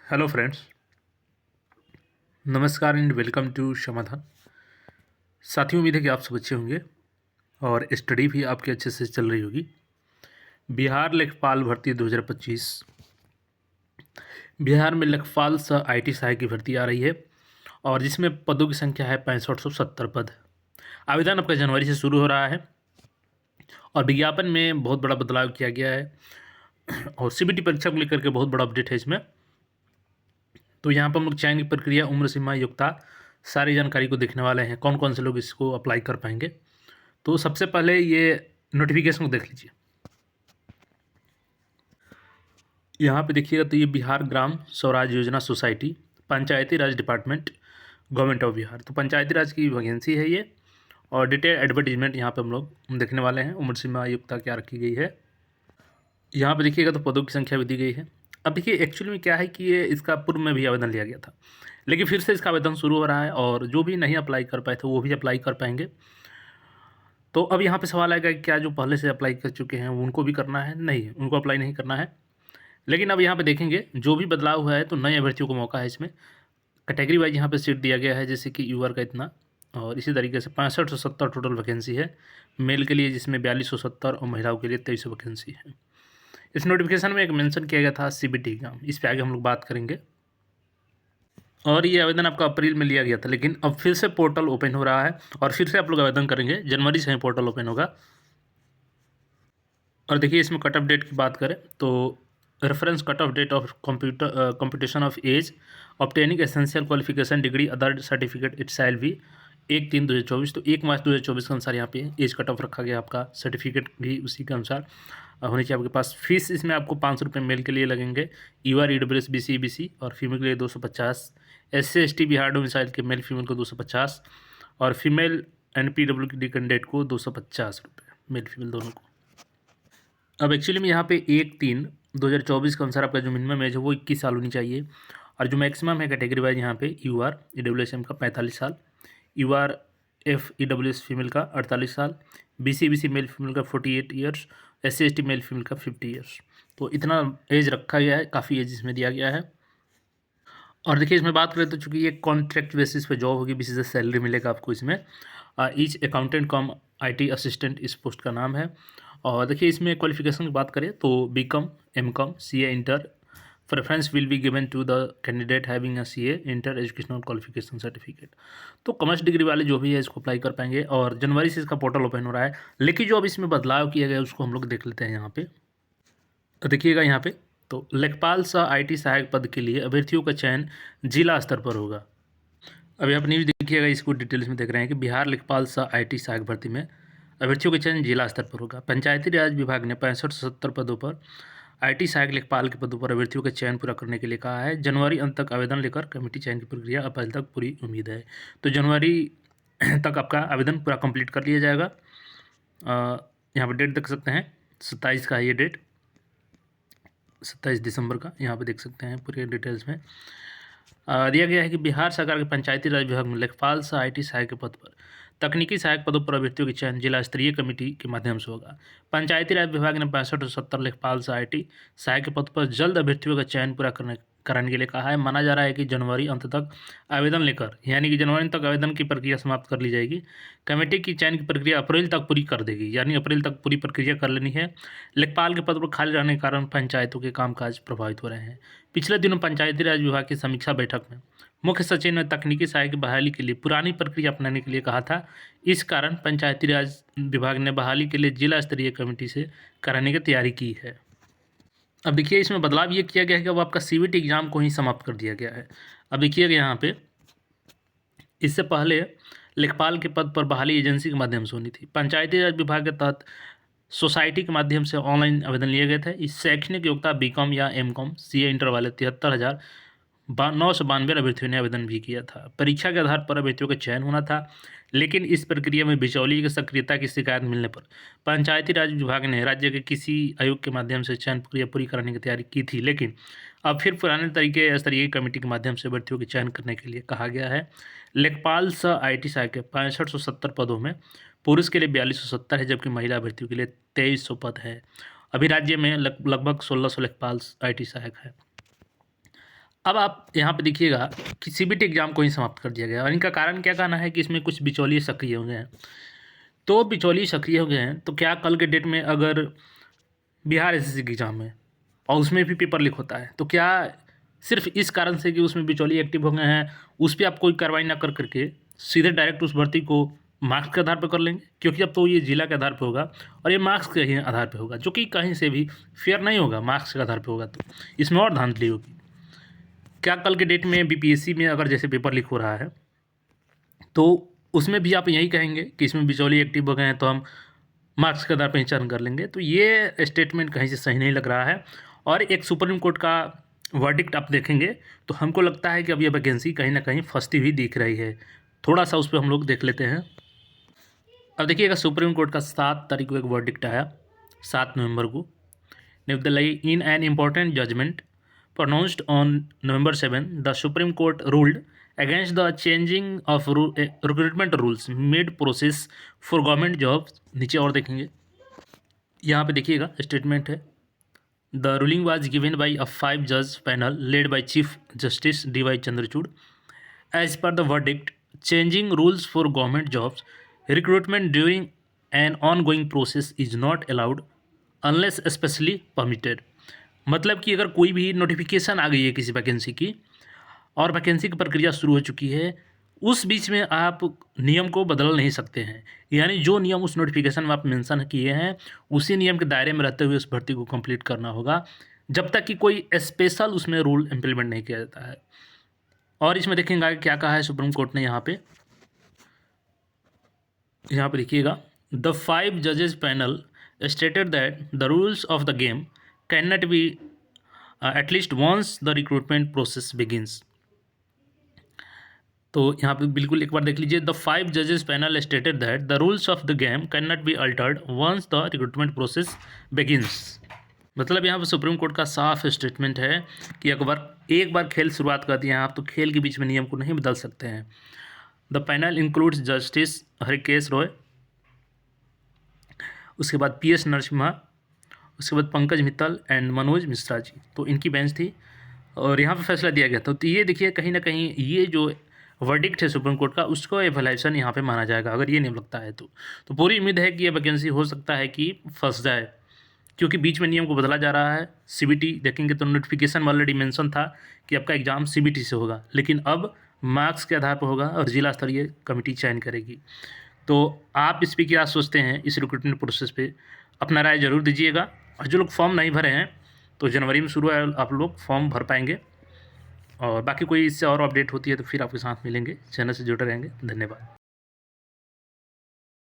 Hello friends, नमस्कार and welcome to समाधान। साथियों, उम्मीद है कि आप सब अच्छे होंगे और स्टडी भी आपकी अच्छे से चल रही होगी। बिहार लेखपाल भर्ती 2025। बिहार में लेखपाल सह आईटी सहायक की भर्ती आ रही है और जिसमें पदों की संख्या है 6570 पद। आवेदन आपका जनवरी से शुरू हो रहा है और विज्ञापन में बहुत बड़ा बदलाव किया गया है और सीबीटी परीक्षा को लेकर के बहुत बड़ा अपडेट है इसमें। तो यहाँ पर हम लोग चयन की प्रक्रिया, उम्र सीमा, योग्यता, सारी जानकारी को देखने वाले हैं, कौन कौन से लोग इसको अप्लाई कर पाएंगे। तो सबसे पहले ये नोटिफिकेशन को देख लीजिए। यहाँ पे देखिएगा तो ये बिहार ग्राम स्वराज योजना society, Panchayati Raj department, government of Bihar. तो पंचायती राज की वैकेंसी है ये और डिटेल एडवर्टीजमेंट यहाँ पे हम लोग देखने वाले हैं। उम्र सीमा, योग्यता क्या रखी गई है। यहाँ पे देखिएगा तो पदों की संख्या भी दी गई है। अब देखिए एक्चुअली में क्या है कि ये इसका पूर्व में भी आवेदन लिया गया था, लेकिन फिर से इसका आवेदन शुरू हो रहा है और जो भी नहीं अप्लाई कर पाए थे वो भी अप्लाई कर पाएंगे। तो अब यहाँ पे सवाल आएगा कि क्या जो पहले से अप्लाई कर चुके हैं उनको भी करना है? नहीं, उनको अप्लाई नहीं करना है। लेकिन अब यहाँ पे देखेंगे जो भी बदलाव हुआ है तो नए अभ्यर्थियों को मौका है इसमें। कैटेगरी वाइज यहाँ पे सीट दिया गया है, जैसे कि यूआर का इतना, और इसी तरीके से 6570 टोटल वैकेंसी है मेल के लिए, जिसमें 4270 और महिलाओं के लिए 2300 वैकेंसी है। इस नोटिफिकेशन में एक मेंशन किया गया था सीबीटी एग्जाम, इस पर आगे हम लोग बात करेंगे। और ये आवेदन आपका अप्रैल में लिया गया था, लेकिन अब फिर से पोर्टल ओपन हो रहा है और फिर से आप लोग आवेदन करेंगे। जनवरी से ही पोर्टल ओपन होगा। और देखिए इसमें कट ऑफ डेट की बात करें तो reference cut off date of computation of age obtaining essential qualification degree other certificate it shall be 1/3/2024। तो 1 मार्च 2024 के अनुसार यहाँ पे एज कट ऑफ रखा गया। आपका सर्टिफिकेट भी उसी के अनुसार होनी चाहिए आपके पास। फीस इसमें आपको 500 रुपये मेल के लिए लगेंगे, यूआर ईडब्ल्यूएस BC और फीमेल के लिए 250, SC ST बिहार डोमिसाइल के मेल फीमेल को 250 और फीमेल NPWD कैंडिडेट को 250 रुपये, मेल फीमेल दोनों को। अब एक्चुअली में यहाँ पे 1/3/2024 के अनुसार आपका जो मिनिमम एज है वो 21 साल होनी चाहिए और जो मैक्सिमम है कैटेगरी वाइज यहाँ पे यूआर EWSM का 45 साल, यूआर FEWS फीमेल का 48 साल, BC मेल फीमेल का 48 years, SC ST male female का 50 ईयर्स। तो इतना एज रखा गया है, काफ़ी एज इसमें दिया गया है। और देखिए इसमें बात करें तो चूँकि ये कॉन्ट्रैक्ट बेसिस पे जॉब होगी, बेसिस सैलरी मिलेगा आपको इसमें। Each accountant come IT assistant इस पोस्ट का नाम है। और देखिए इसमें क्वालिफिकेशन की बात करें तो BCom, MCom, CA inter, preference will be given to the candidate having a CA inter educational qualification certificate. तो कॉमर्स डिग्री वाले जो भी है इसको अप्लाई कर पाएंगे और जनवरी से इसका पोर्टल ओपन हो रहा है। लेकिन जो अब इसमें बदलाव किया गया है उसको हम लोग देख लेते हैं यहाँ पे। तो देखिएगा यहाँ पे तो लेखपाल सह IT सहायक पद के लिए अभ्यर्थियों का चयन जिला स्तर पर होगा। अब यहाँ पर न्यूज़ देखिएगा, इसको डिटेल्स में देख रहे हैं कि बिहार लेखपाल सह IT सहायक भर्ती में अभ्यर्थियों का चयन जिला स्तर पर होगा। पंचायती राज विभाग ने 65 से 70 पदों पर IT सहायक लेखपाल के पदों पर अभ्यर्थियों का चयन पूरा करने के लिए कहा है। जनवरी अंत तक आवेदन लेकर कमेटी चयन की प्रक्रिया अप्रैल तक पूरी उम्मीद है। तो जनवरी तक आपका आवेदन पूरा कंप्लीट कर लिया जाएगा। यहाँ पर डेट देख सकते हैं, 27 का है ये डेट, 27 दिसंबर का। यहाँ पे देख सकते हैं पूरे डिटेल्स में दिया गया है कि बिहार सरकार के पंचायती राज विभाग में लेखपाल सह IT सहायक के पद पर तकनीकी सहायक पदों पर अभ्यर्थियों के चयन जिला स्तरीय कमेटी के माध्यम से होगा। पंचायती राज विभाग ने 65 से 70 लेखपाल सह IT सहायक के पद पर जल्द अभ्यर्थियों का चयन पूरा कराने के लिए कहा है। माना जा रहा है कि जनवरी अंत तक आवेदन लेकर, यानी कि जनवरी तक आवेदन की प्रक्रिया समाप्त कर ली जाएगी। कमेटी की चयन की प्रक्रिया अप्रैल तक पूरी कर देगी, यानी अप्रैल तक पूरी प्रक्रिया कर लेनी है। लेखपाल के पद पर खाली रहने के कारण पंचायतों के कामकाज प्रभावित हो रहे हैं। पिछले दिनों पंचायती राज विभाग की समीक्षा बैठक में मुख्य सचिव ने तकनीकी सहायक की बहाली के लिए पुरानी प्रक्रिया अपनाने के लिए कहा था। इस कारण पंचायती राज विभाग ने बहाली के लिए जिला स्तरीय कमेटी से कराने की तैयारी की है। अब देखिए इसमें बदलाव ये किया गया है कि अब आपका CBT एग्जाम को ही समाप्त कर दिया गया है। अब देखिएगा यहाँ पे, इससे पहले लेखपाल के पद पर बहाली एजेंसी के माध्यम से होनी थी। पंचायती राज विभाग के तहत सोसाइटी के माध्यम से ऑनलाइन आवेदन लिए गए थे। इस शैक्षणिक योग्यता BCom या MCom, CA इंटर वाले 73,992 अभ्यर्थियों ने आवेदन भी किया था। परीक्षा के आधार पर अभ्यर्थियों का चयन होना था, लेकिन इस प्रक्रिया में बिचौलिए की सक्रियता की शिकायत मिलने पर पंचायती राज विभाग ने राज्य के किसी आयोग के माध्यम से चयन प्रक्रिया पूरी कराने की तैयारी की थी। लेकिन अब फिर पुराने तरीके स्तरीय कमेटी के माध्यम से अभ्यर्थियों के चयन करने के लिए कहा गया है। लेखपाल सह IT सहायक के 6570 पदों में पुरुष के लिए 4270 है, जबकि महिला अभ्यर्थियों के लिए 2300 पद है। अभी राज्य में लगभग 1600 लेखपाल IT सहायक है। अब आप यहाँ पे देखिएगा कि सीबीटी एग्ज़ाम को ही समाप्त कर दिया गया और इनका कारण क्या कहना है कि इसमें कुछ बिचौलिए सक्रिय हो गए हैं। तो बिचौलिए सक्रिय हो गए हैं तो क्या कल के डेट में अगर बिहार एसएससी की एग्ज़ाम है और उसमें भी पेपर लीक होता है तो क्या सिर्फ इस कारण से कि उसमें बिचौलिए एक्टिव हो गए हैं उस पर आप कोई कार्रवाई ना कर करके सीधे डायरेक्ट उस भर्ती को मार्क्स के आधार पर कर लेंगे? क्योंकि अब तो ये जिला के आधार पर होगा और ये मार्क्स के ही आधार पर होगा, जो कि कहीं से भी फेयर नहीं होगा। मार्क्स के आधार पर होगा तो इसमें और धांधली होगी। क्या कल के डेट में बीपीएससी में अगर जैसे पेपर लीक हो रहा है तो उसमें भी आप यही कहेंगे कि इसमें बिचौलिए एक्टिव हो गए हैं तो हम मार्क्स के आधार पर ही चयन कर लेंगे? तो ये स्टेटमेंट कहीं से सही नहीं लग रहा है। और एक सुप्रीम कोर्ट का वर्डिक्ट आप देखेंगे तो हमको लगता है कि अब ये वैकेंसी कहीं ना कहीं फंसती हुई दिख रही है। थोड़ा सा उस पर हम लोग देख लेते हैं। अब देखिएगा सुप्रीम कोर्ट का 7 तारीख को एक वर्डिक्ट आया, 7 नवंबर को। Nevertheless, in an important judgment pronounced on November 7, the Supreme Court ruled against the changing of recruitment rules mid process for government jobs। नीचे और देखेंगे, यहाँ पे देखिएगा स्टेटमेंट है, the ruling was given by a 5 जज panel led by chief justice D Y. Chandrachud. As per the verdict, changing rules for government jobs recruitment during an ongoing process is not allowed unless specially permitted. मतलब कि अगर कोई भी notification आ गई है किसी vacancy की और वैकेंसी की प्रक्रिया शुरू हो चुकी है, उस बीच में आप नियम को बदल नहीं सकते हैं। यानी जो नियम उस नोटिफिकेशन में आप मेंशन किए हैं उसी नियम के दायरे में रहते हुए उस भर्ती को कंप्लीट करना होगा, जब तक कि कोई स्पेशल उसमें रूल इम्प्लीमेंट नहीं किया जाता है। और इसमें देखेंगे आगे क्या कहा है सुप्रीम कोर्ट ने। यहाँ पे देखिएगा, द 5 जजेस panel stated that the rules of the game can not B at least once the recruitment process begins। तो यहाँ पे बिल्कुल एक बार देख लीजिए, द 5 जजेस panel stated that the rules of the game can not be altered once the recruitment process begins. मतलब यहाँ पे सुप्रीम कोर्ट का साफ स्टेटमेंट है कि एक बार खेल शुरुआत कर दिया आप तो खेल के बीच में नियम को नहीं बदल सकते हैं। The panel includes justice Harikesh Roy, उसके बाद पी.एस. नरसिम्हा, उसके बाद पंकज मित्तल एंड मनोज मिश्रा जी। तो इनकी बेंच थी और यहाँ पे फैसला दिया गया था। तो ये देखिए कहीं ना कहीं ये जो वर्डिक्ट है सुप्रीम कोर्ट का उसको एवैल्यूएशन यहाँ पे माना जाएगा अगर ये नियम लगता है तो पूरी उम्मीद है कि ये वैकेंसी हो सकता है कि फंस जाए, क्योंकि बीच में नियम को बदला जा रहा है। सीबीटी देखेंगे तो नोटिफिकेशन में ऑलरेडी मेंशन था कि आपका एग्ज़ाम सीबीटी से होगा, लेकिन अब मार्क्स के आधार पर होगा और जिला स्तरीय कमेटी चयन करेगी। तो आप इस पर क्या सोचते हैं, इस रिक्रूटमेंट प्रोसेस पे अपना राय जरूर दीजिएगा। और जो लोग फॉर्म नहीं भरे हैं तो जनवरी में शुरू है, आप लोग फॉर्म भर पाएंगे। और बाकी कोई इससे और अपडेट होती है तो फिर आपके साथ मिलेंगे। चैनल से जुड़े रहेंगे। धन्यवाद।